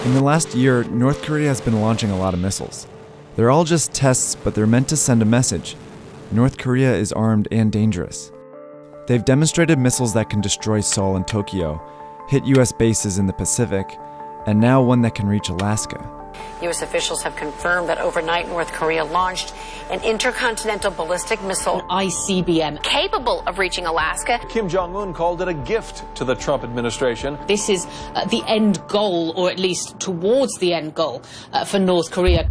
In the last year, North Korea has been launching a lot of missiles. They're all just tests, but they're meant to send a message. North Korea is armed and dangerous. They've demonstrated missiles that can destroy Seoul and Tokyo, hit US bases in the Pacific, and now one that can reach Alaska. U.S. officials have confirmed that overnight North Korea launched an intercontinental ballistic missile, ICBM, capable of reaching Alaska. Kim Jong-un called it a gift to the Trump administration. This is the end goal, or at least towards the end goal, for North Korea.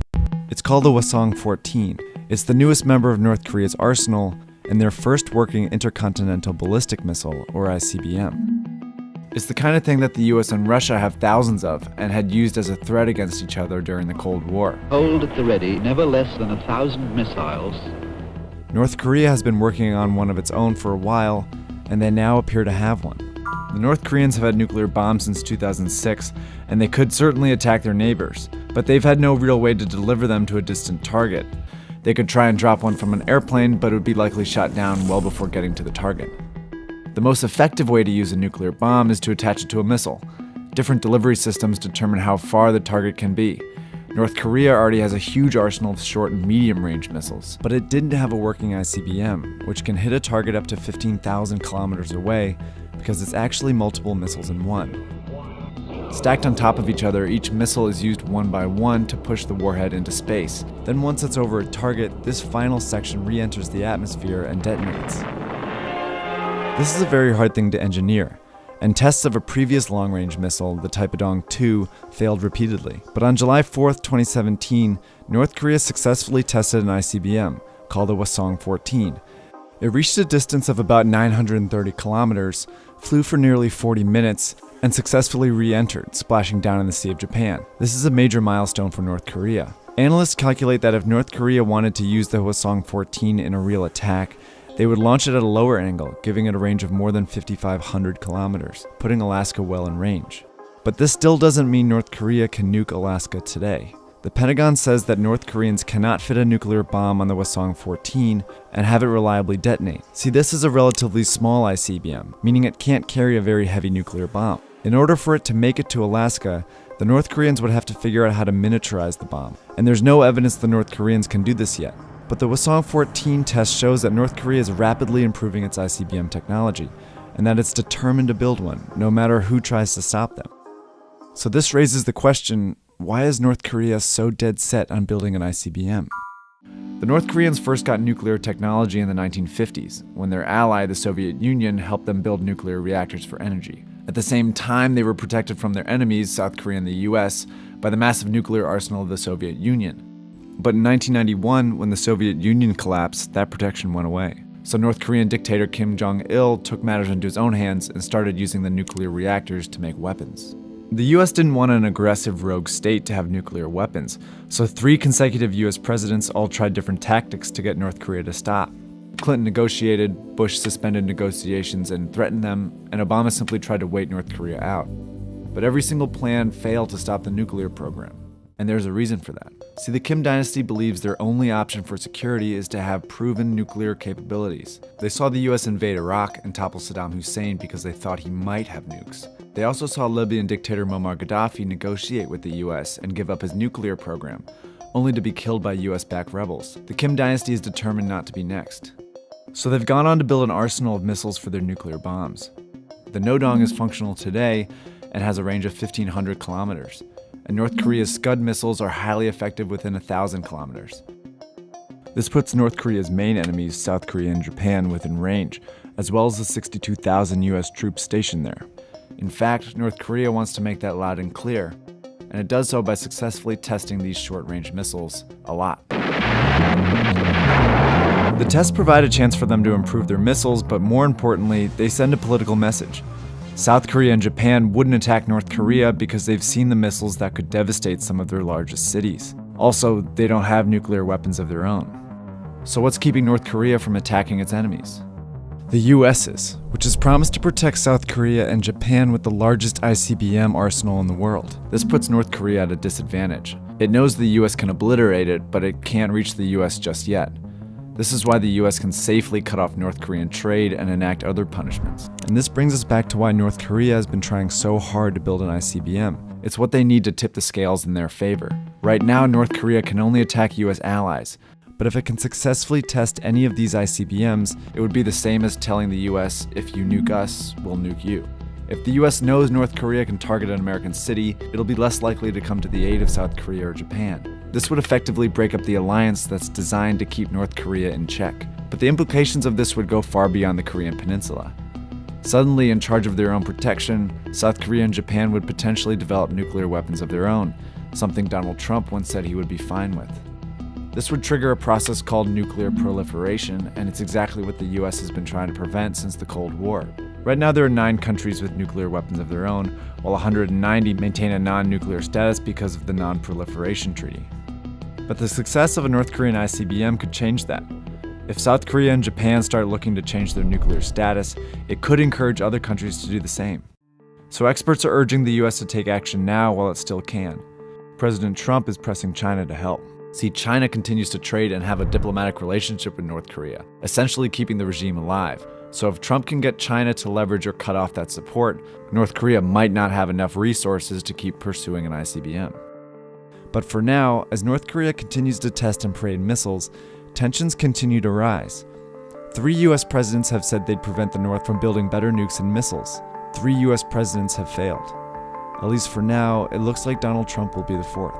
It's called the Hwasong-14. It's the newest member of North Korea's arsenal and their first working intercontinental ballistic missile, or ICBM. It's the kind of thing that the US and Russia have thousands of and had used as a threat against each other during the Cold War. Hold at the ready, never less than 1,000 missiles. North Korea has been working on one of its own for a while, and they now appear to have one. The North Koreans have had nuclear bombs since 2006, and they could certainly attack their neighbors, but they've had no real way to deliver them to a distant target. They could try and drop one from an airplane, but it would be likely shot down well before getting to the target. The most effective way to use a nuclear bomb is to attach it to a missile. Different delivery systems determine how far the target can be. North Korea already has a huge arsenal of short and medium-range missiles, but it didn't have a working ICBM, which can hit a target up to 15,000 kilometers away because it's actually multiple missiles in one. Stacked on top of each other, each missile is used one by one to push the warhead into space. Then once it's over a target, this final section re-enters the atmosphere and detonates. This is a very hard thing to engineer, and tests of a previous long-range missile, the Taepodong-2, failed repeatedly. But on July 4, 2017, North Korea successfully tested an ICBM, called the Hwasong-14. It reached a distance of about 930 kilometers, flew for nearly 40 minutes, and successfully re-entered, splashing down in the Sea of Japan. This is a major milestone for North Korea. Analysts calculate that if North Korea wanted to use the Hwasong-14 in a real attack, they would launch it at a lower angle, giving it a range of more than 5,500 kilometers, putting Alaska well in range. But this still doesn't mean North Korea can nuke Alaska today. The Pentagon says that North Koreans cannot fit a nuclear bomb on the Hwasong-14 and have it reliably detonate. See, this is a relatively small ICBM, meaning it can't carry a very heavy nuclear bomb. In order for it to make it to Alaska, the North Koreans would have to figure out how to miniaturize the bomb, and there's no evidence the North Koreans can do this yet. But the Hwasong-14 test shows that North Korea is rapidly improving its ICBM technology, and that it's determined to build one, no matter who tries to stop them. So this raises the question, why is North Korea so dead set on building an ICBM? The North Koreans first got nuclear technology in the 1950s, when their ally, the Soviet Union, helped them build nuclear reactors for energy. At the same time, they were protected from their enemies, South Korea and the US, by the massive nuclear arsenal of the Soviet Union. But in 1991, when the Soviet Union collapsed, that protection went away. So North Korean dictator Kim Jong-il took matters into his own hands and started using the nuclear reactors to make weapons. The US didn't want an aggressive rogue state to have nuclear weapons, so 3 consecutive US presidents all tried different tactics to get North Korea to stop. Clinton negotiated, Bush suspended negotiations and threatened them, and Obama simply tried to wait North Korea out. But every single plan failed to stop the nuclear program. And there's a reason for that. See, the Kim dynasty believes their only option for security is to have proven nuclear capabilities. They saw the US invade Iraq and topple Saddam Hussein because they thought he might have nukes. They also saw Libyan dictator Muammar Gaddafi negotiate with the US and give up his nuclear program, only to be killed by US-backed rebels. The Kim dynasty is determined not to be next. So they've gone on to build an arsenal of missiles for their nuclear bombs. The Nodong is functional today and has a range of 1,500 kilometers. And North Korea's Scud missiles are highly effective within 1,000 kilometers. This puts North Korea's main enemies, South Korea and Japan, within range, as well as the 62,000 US troops stationed there. In fact, North Korea wants to make that loud and clear, and it does so by successfully testing these short-range missiles a lot. The tests provide a chance for them to improve their missiles, but more importantly, they send a political message. South Korea and Japan wouldn't attack North Korea because they've seen the missiles that could devastate some of their largest cities. Also, they don't have nuclear weapons of their own. So what's keeping North Korea from attacking its enemies? The US is, which has promised to protect South Korea and Japan with the largest ICBM arsenal in the world. This puts North Korea at a disadvantage. It knows the US can obliterate it, but it can't reach the US just yet. This is why the US can safely cut off North Korean trade and enact other punishments. And this brings us back to why North Korea has been trying so hard to build an ICBM. It's what they need to tip the scales in their favor. Right now, North Korea can only attack US allies, but if it can successfully test any of these ICBMs, it would be the same as telling the US, if you nuke us, we'll nuke you. If the US knows North Korea can target an American city, it'll be less likely to come to the aid of South Korea or Japan. This would effectively break up the alliance that's designed to keep North Korea in check. But the implications of this would go far beyond the Korean Peninsula. Suddenly, in charge of their own protection, South Korea and Japan would potentially develop nuclear weapons of their own, something Donald Trump once said he would be fine with. This would trigger a process called nuclear proliferation, and it's exactly what the US has been trying to prevent since the Cold War. Right now, there are 9 countries with nuclear weapons of their own, while 190 maintain a non-nuclear status because of the Non-Proliferation Treaty. But the success of a North Korean ICBM could change that. If South Korea and Japan start looking to change their nuclear status, it could encourage other countries to do the same. So experts are urging the US to take action now while it still can. President Trump is pressing China to help. See, China continues to trade and have a diplomatic relationship with North Korea, essentially keeping the regime alive. So if Trump can get China to leverage or cut off that support, North Korea might not have enough resources to keep pursuing an ICBM. But for now, as North Korea continues to test and parade missiles, tensions continue to rise. 3 US presidents have said they'd prevent the North from building better nukes and missiles. 3 US presidents have failed. At least for now, it looks like Donald Trump will be the 4th.